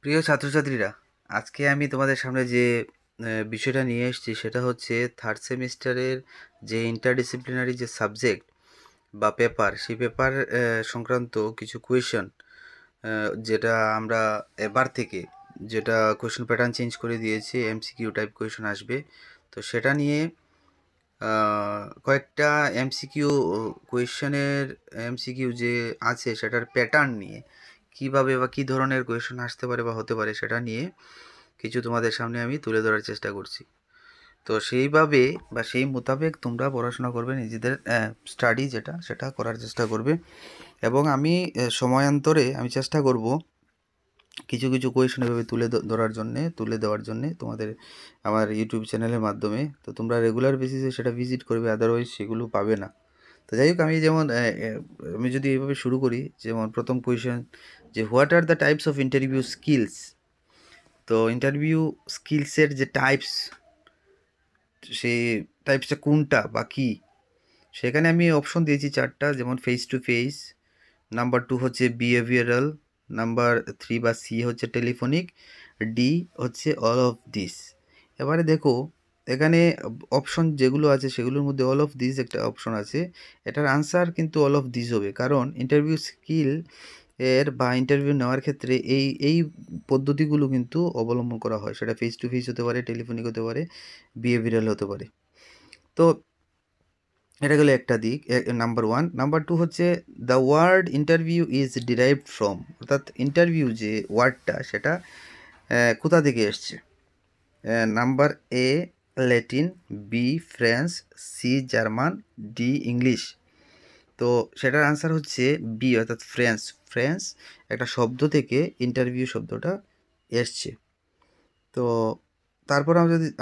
প্রিয় ছাত্রছাত্রীরা, আজকে আমি তোমাদের সামনে যে বিষয়টা নিয়ে এসেছি সেটা হচ্ছে থার্ড সেমিস্টারের যে ইন্টারডিসিপ্লিনারি যে সাবজেক্ট বা পেপার, সেই পেপার সংক্রান্ত কিছু কোয়েশন যেটা আমরা এবার থেকে যেটা কোয়েশন প্যাটার্ন চেঞ্জ করে দিয়েছে, এমসিকিউ টাইপ কোয়েশন আসবে। তো সেটা নিয়ে কয়েকটা এমসিকিউ কোয়েশনের এমসিকিউ যে আছে সেটার প্যাটার্ন নিয়ে কিভাবে বা কী ধরনের কোয়েশন আসতে পারে বা হতে পারে সেটা নিয়ে কিছু তোমাদের সামনে আমি তুলে ধরার চেষ্টা করছি। তো সেইভাবে বা সেই মোতাবেক তোমরা পড়াশোনা করবে, নিজেদের স্টাডি যেটা সেটা করার চেষ্টা করবে। এবং আমি সময়ান্তরে আমি চেষ্টা করব কিছু কিছু কোয়েশন এভাবে তুলে দেওয়ার জন্যে তোমাদের আমার ইউটিউব চ্যানেলের মাধ্যমে। তো তোমরা রেগুলার বেসিসে সেটা ভিজিট করবে, আদারওয়াইজ সেগুলো পাবে না। তো যাই হোক, আমি যদি এইভাবে শুরু করি, যেমন প্রথম কোয়েশন যে what are the types of interview skills. তো ইন্টারভিউ স্কিলসের যে টাইপস, সেই টাইপসটা কোনটা বা কী, সেখানে আমি অপশন দিয়েছি চারটা, যেমন ফেস টু ফেস, নাম্বার 2 হচ্ছে বিহেভিয়ারাল, নাম্বার 3 বা সি হচ্ছে টেলিফোনিক, ডি হচ্ছে অল অফ দিস। এবারে দেখো, এখানে অপশন যেগুলো আছে সেগুলোর মধ্যে অল অফ দিস একটা অপশন আছে। এটার আনসার কিন্তু অল অফ দিস হবে, কারণ ইন্টারভিউ স্কিল এর বা ইন্টারভিউ নেওয়ার ক্ষেত্রে এই এই পদ্ধতিগুলো কিন্তু অবলম্বন করা হয়। সেটা ফেস টু ফেস হতে পারে, টেলিফোনিক হতে পারে, বিহেভিয়ারাল হতে পারে। তো এটা গেলো একটা দিক, নাম্বার 1। নাম্বার 2 হচ্ছে the word interview is derived from, অর্থাৎ ইন্টারভিউ যে ওয়ার্ডটা সেটা কোথা থেকে এসছে। Number A Latin, B French, C German, D English. তো সেটার আনসার হচ্ছে বি, অর্থাৎ ফ্রেঞ্চ। ফ্রেঞ্চ একটা শব্দ থেকে ইন্টারভিউ শব্দটা এসছে। তো তারপর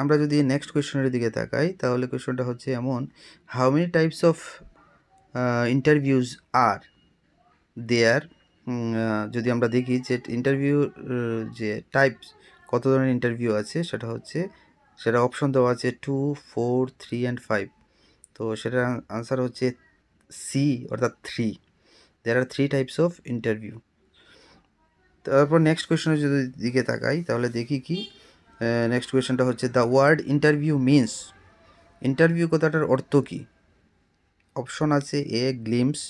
আমরা যদি নেক্সট কোয়েশনের দিকে তাকাই, তাহলে কোয়েশনটা হচ্ছে এমন, how many types of interviews are there. যদি আমরা দেখি যে ইন্টারভিউ যে টাইপস, কত ধরনের ইন্টারভিউ আছে, সেটা অপশন দেওয়া আছে 2, 4, 3 অ্যান্ড 5। তো সেটার আনসার হচ্ছে সি, অর্থাৎ 3। There are 3 types of interview. তারপর নেক্সট কোয়েশনের যদি দিকে তাকাই, তাহলে দেখি কি নেক্সট কোয়েশনটা হচ্ছে the word interview means. Interview কথাটার অর্থ কী? অপশন আছে A glimpse,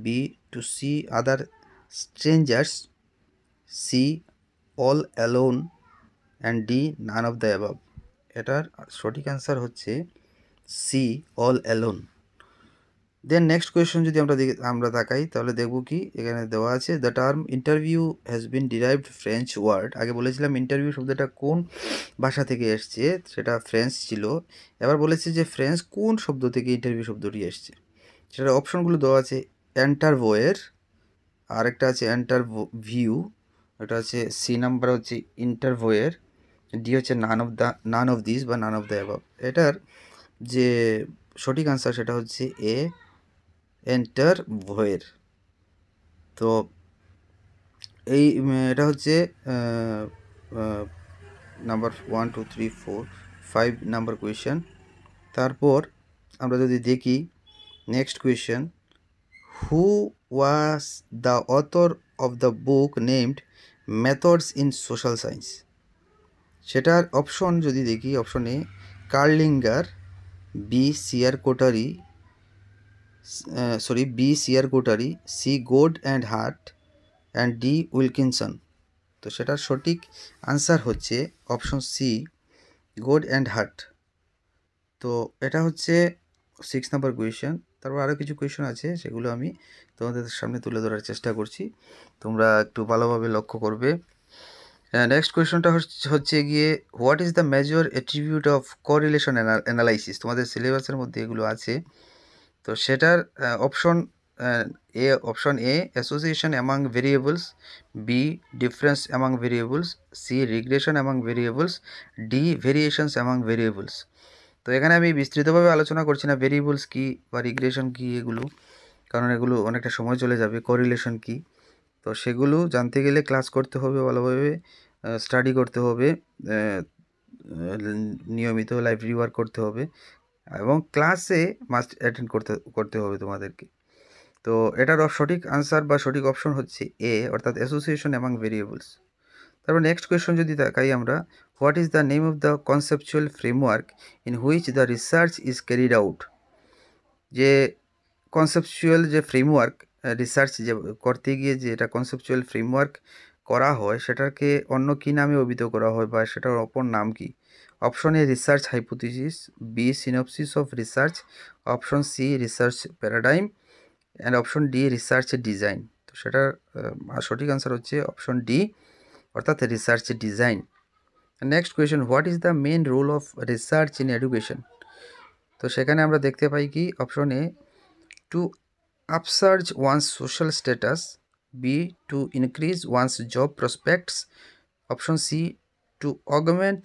B to see other strangers, C all alone, and D none of the above. এটার সঠিক অ্যান্সার হচ্ছে C all alone. Then next question যদি আমরা তাকাই, তাহলে দেখব কি এখানে দেওয়া আছে, the term interview has been derived French word. আগে বলেছিলাম ইন্টারভিউ শব্দটা কোন ভাষা থেকে এসছে, সেটা ফ্রেঞ্চ ছিল। এবার বলেছে যে ফ্রেঞ্চ কোন শব্দ থেকে ইন্টারভিউ শব্দটি এসছে। সেটার অপশনগুলো দেওয়া আছে এন্টারভোয়ের, আরেকটা আছে ভিউ, এটা আছে সি নাম্বার হচ্ছে ইন্টারভোয়ের, ডি হচ্ছে নান অফ দিস বা নান অফ দ্য অ্যাবাভ। এটার যে সঠিক আনসার সেটা হচ্ছে এ এন্টারভোয়ের। তো এটা হচ্ছে নাম্বার 1, 2, 3, 4, 5 নাম্বার কোয়েশ্চেন। তারপর আমরা যদি দেখি next question, who was the author of the book named methods in social science. সেটার অপশন যদি দেখি, option A Kerlinger, B C R Kothari, C Goode and Hatt, and D Wilkinson. তো সেটার সঠিক আনসার হচ্ছে option C Goode and Hatt. তো এটা হচ্ছে 6 নাম্বার কোয়েশ্চেন। তারপর আরও কিছু কোয়েশ্চেন আছে, সেগুলো আমি তোমাদের সামনে তুলে ধরার চেষ্টা করছি, তোমরা একটু ভালোভাবে লক্ষ্য করবে। নেক্সট কোয়েশ্চনটা হচ্ছে গিয়ে what is the major attribute of correlation analysis. তোমাদের সিলেবাসের মধ্যে এগুলো আছে। তো সেটার option A association among variables, B difference among variables, C regression among variables, D variations among variables. তো এখানে আমি বিস্তৃতভাবে আলোচনা করছি না ভেরিয়েবলস কী বা রিগ্রেশন কী এগুলো, কারণ এগুলো অনেকটা সময় চলে যাবে। কোরিলেশন কী, তো সেগুলো জানতে গেলে ক্লাস করতে হবে, ভালোভাবে স্টাডি করতে হবে, নিয়মিত লাইব্রেরি ওয়ার্ক করতে হবে, এবং ক্লাসে মাস্ট অ্যাটেন্ড করতে হবে তোমাদেরকে। তো এটার সঠিক আনসার বা সঠিক অপশন হচ্ছে এ, অর্থাৎ অ্যাসোসিয়েশন অ্যামাং ভেরিয়েবলস। তারপর নেক্সট কোয়েশ্চন যদি তাকাই আমরা, what is the name of the conceptual framework in which the research is carried out. যে কনসেপচুয়াল যে ফ্রেমওয়ার্ক রিসার্চ যে করতে গিয়ে যে এটা কনসেপচুয়াল ফ্রেমওয়ার্ক করা হয় সেটাকে অন্য কী নামে অভিহিত করা হয় বা সেটার অপর নাম কি? Option A research hypothesis, B synopsis of research, option C research paradigm and option D research design. তো সেটার সঠিক আনসার হচ্ছে অপশন ডি, অর্থাৎ research design. Next question, what is the main role of research in education. তো সেখানে আমরা দেখতে পাই কি option A to upsurge one's social status, B to increase one's job prospects, option C to augment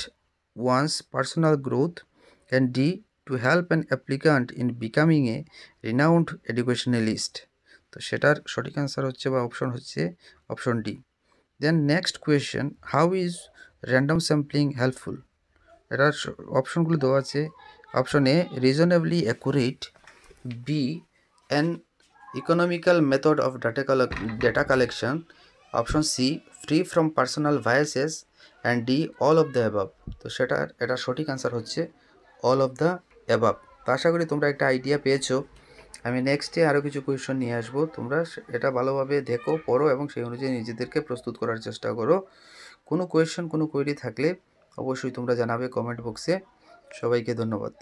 one's personal growth, and D two help an applicant in becoming a renowned educationalist. তো সেটার সঠিক answer হচ্ছে বা option হচ্ছে option D. Then next question, how is random sampling helpful. এটার অপশনগুলো দেওয়া আছে। Option A reasonably accurate, B an economical method of data collection, option C free from personal biases, and D all of the above. তো এটা সঠিক answer হচ্ছে all of the above. তো আশা করি তোমরা একটা আইডিয়া পেয়েছো। আমি নেক্সটে আরও কিছু কোয়েশ্চন নিয়ে আসবো, তোমরা এটা ভালোভাবে দেখো, পড়ো এবং সেই অনুযায়ী নিজেদেরকে প্রস্তুত করার চেষ্টা করো। কোনো কোয়েশ্চন কোনো কোয়েরি থাকলে অবশ্যই তোমরা জানাবে কমেন্ট বক্সে। সবাইকে ধন্যবাদ।